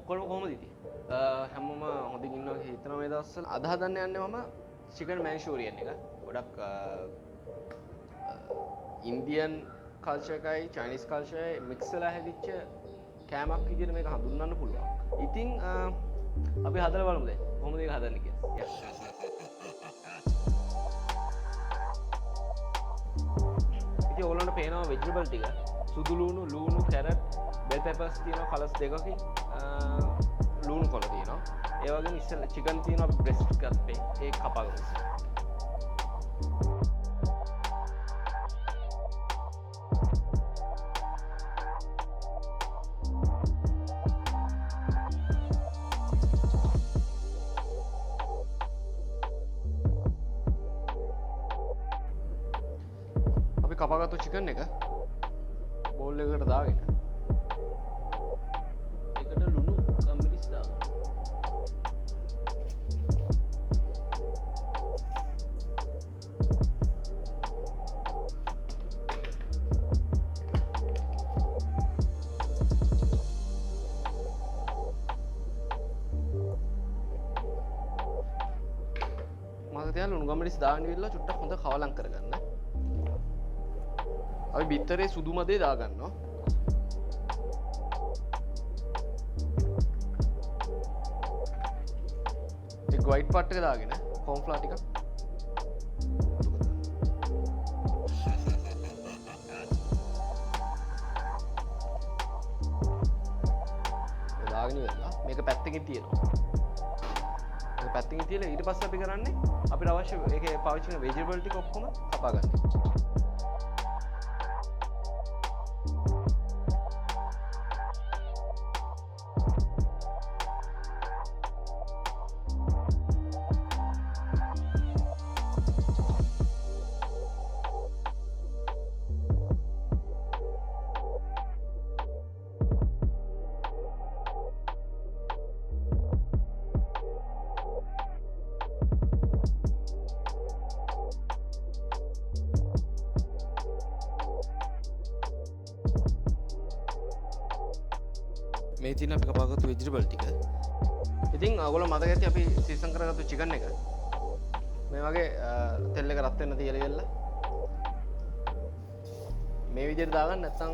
ඔක්කොම කොහොමද ඉතින්? හැමෝම හොඳින් ඉන්නවා කියලා හිතනවා මේ දවස්වල. අද හදන්න යන්නේ මම චිකන් මැන්චූරියන් එක. ගොඩක් ඉන්දියන් කල්චර් එකයි චයිනීස් කල්චර් එකයි මික්ස් වෙලා හැදිච්ච කෑමක් විදිහට මේක හඳුන්වන්න පුළුවන්. ඉතින් අපි හදලා බලමු දැන්. කොහොමද මේක හදන්නේ කියලා. ඉතින් ඔයගොල්ලන්ට පේනවා වෙජිටබල් ටික. සුදු ලුණු, කැරට්, බෙල් පෙපර්ස් තියෙනවා කලස් දෙකකින්. ලුණු කොළ තියෙනවා. ඒ වගේම ඉස්සෙල්ලා චිකන් තියෙනවා අපි බ්‍රෙස්ට් ගත්තේ. ඒක කපගමු. අපි කපාගත්තු චිකන් එක බෝල් එකකට දාගෙන ඒකට ලුණු කම්බිරිස් දාගන්න. මම තියලා ලුණු කම්බිරිස් දාගෙන ඉවිල්ලා චුට්ටක් හොඳ කවලම් කරගන්න. අපි බිත්තරේ සුදු මදේ දාගන්නවා. ඒ වයිට් පාට් එක දාගෙන කෝන් ෆ්ලවර් ටිකක් දාගෙන ඉවරලා මේක පැත්තකින් තියනවා. මේක පැත්තකින් තියලා ඊට පස්සේ අපි කරන්නේ අපිට අවශ්‍ය ඒකේ පාවිච්චි කරන වෙජිටබල් ටික ඔක්කොම කපා ගන්න. මේ තියෙන අපි කපාගත්තු වෙජිටබල් ටික. ඉතින් ඔයගොල්ලෝ මතක ඇති අපි සීසන් කරගත්තු චිකන් එක. මේ වගේ තෙල් එක රත් වෙන්න තියලා ඉවරලා මේ විදිහට දාගන්න නැත්නම්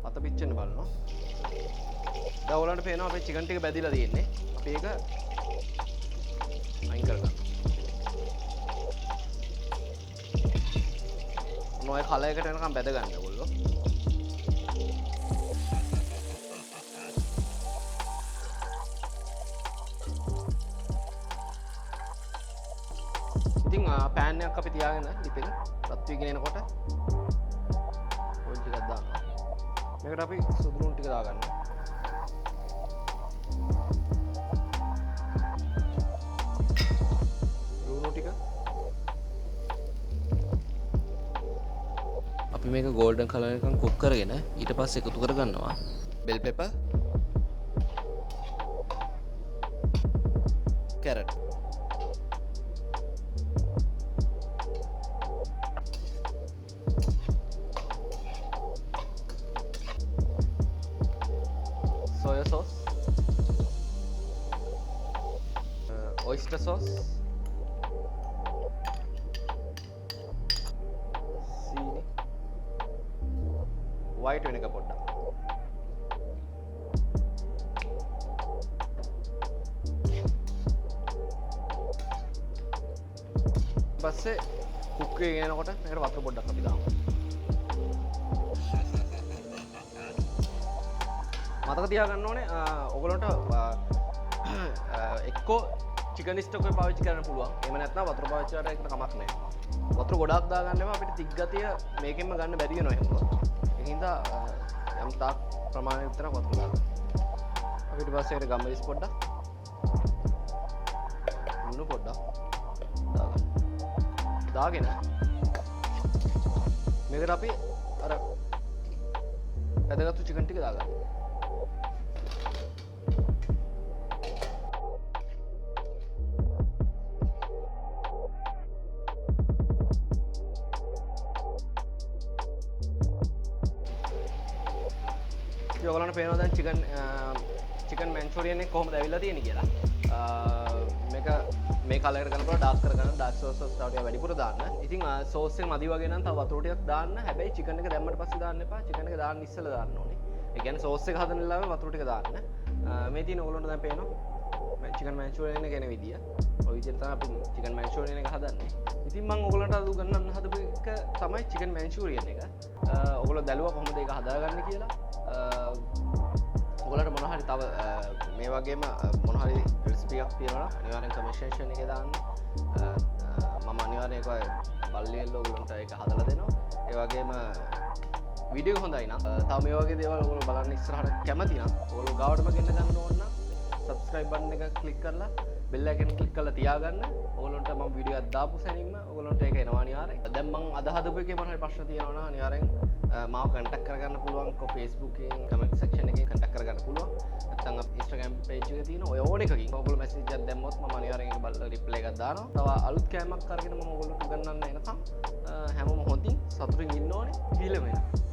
අත පිච්චෙන්න බලනවා. දැන් ඔයගොල්ලන්ට පේනවා අපේ චිකන් ටික බැදිලා තියෙන්නේ. අපි ඒක අයින් කරගන්න. මොනවයි කලර් එකට එනකම් බැද ගන්න ඔයගොල්ලෝ. ඉතින් පෑන් එකක් අපි තියාගෙන ලිපෙන් රත් වීගෙන එනකොට ඔයිල් ටිකක් දානවා. මේකට අපි සුදු ලුණු ටික දාගන්නවා. ලුණු ටික අපි මේක ගෝල්ඩන් කලර් එකකින් කුක් කරගෙන ඊට පස්සේ එකතු කරගන්නවා. Bell pepper, carrot, soya sauce, oyster sauce, සීනි, white vinegar පොඩ්ඩක්. පස්සේ කුක් එකේ යනකොට මේකට වතුර පොඩ්ඩක් අපි දාමු. මතක තියාගන්න ඕනේ ඔයගොල්ලන්ට එක්කෝ චිකන් ස්ටොක් එක පාවිච්චි කරන්න පුළුවන්. එහෙම නැත්නම් වතුර පාවිච්චි කරලා ඒකට කමක් නැහැ. වතුර ගොඩාක් දාගන්න එපා අපිට තික් ගතිය මේකෙන්ම ගන්න බැරි වෙනවා එහෙම. ඒ හින්දා යම් තාක් ප්‍රමාණයක් විතර වතුර දාගන්න. අපි ඊට පස්සේ ඒකට ගම්මරිස් පොඩ්ඩක් ලුණු පොඩ්ඩක් දාගෙන මේකට අපි අර ඇදගත්තු චිකන් ටික දාගන්න. ඔයගොල්ලන්ට පේනවා දැන් චිකන් චිකන් මැන්චූරියන් එක කොහොමද ඇවිල්ලා තියෙන්නේ කියලා. මේක මේ කලර් කරනකොට ඩාර්ක් කරගන්න ඩාර්ක් සෝස් ටික වැඩිපුර දාන්න. ඉතින් සෝස් එක මදි වගේ නම් තව වතුර ටිකක් දාන්න. හැබැයි චිකන් එක දැම්මට පස්සේ දාන්න එපා. චිකන් එක දාන්න ඉස්සෙල්ලා දාන්න ඕනේ. ඒ කියන්නේ සෝස් එක හදන වෙලාවේ වතුර ටික දාන්න. මේ තියෙන ඕගොල්ලන්ට දැන් පේනවා චිකන් මැන්චූරියන් එක එන විදිය. ඔය විදිහට තමයි අපි චිකන් මැන්චූරියන් එක හදන්නේ. ඉතින් මම ඔයගොල්ලන්ට අද උගන්වන්න හදපු එක තමයි චිකන් මැන්චූරියන් එක. ඔයගොල්ලෝ දැලුවා කොහොමද ඒක හදාගන්නේ කියලා. ඔයගොල්ලන්ට මොන හරි තව මේ වගේම මොන හරි රෙසිපි එකක් තියෙනවා නම් අනිවාර්යෙන් කමෙන්ට් සෙක්ෂන් එකේ දාන්න. මම අනිවාර්යෙන් ඒක පල්ලියෙන් ඔයගොල්ලන්ට ඒක හදලා දෙනවා. ඒ වගේම වීඩියෝ එක හොඳයි නම් තව මේ වගේ දේවල් ඔයගොල්ලෝ බලන්න ඉස්සරහට කැමති නම් ඔයගොල්ලෝ ගාවටම ගෙන්න ගන්න ඕන නම් subscribe button එක click කරලා bell icon click කරලා තියාගන්න. ඔයගොල්ලන්ට මම වීඩියෝ එකක් දාපු සැනින්ම ඔයගොල්ලන්ට ඒක එනවා අනිවාර්යෙන්. දැන් මම අද හදපු එකේ මොන හරි ප්‍රශ්න තියෙනවා නම් අනිවාර්යෙන් මාව contact කරගන්න පුළුවන්. Facebook එකෙන් comment section එකේ contact කරගන්න පුළුවන්. නැත්නම් Instagram page එකේ තියෙන ඔය ඕන එකකින් ඔයගොල්ලෝ message එකක් දැම්මොත් මම අනිවාර්යෙන් ඒක බලලා reply එකක් දානවා. තව අලුත් කෑමක් අරගෙන මම ඔයගොල්ලන්ට උගන්වන්න එනකම් හැමෝම හොඳින් සතුටින් ඉන්න ඕනේ. ඊළඟ වෙනවා.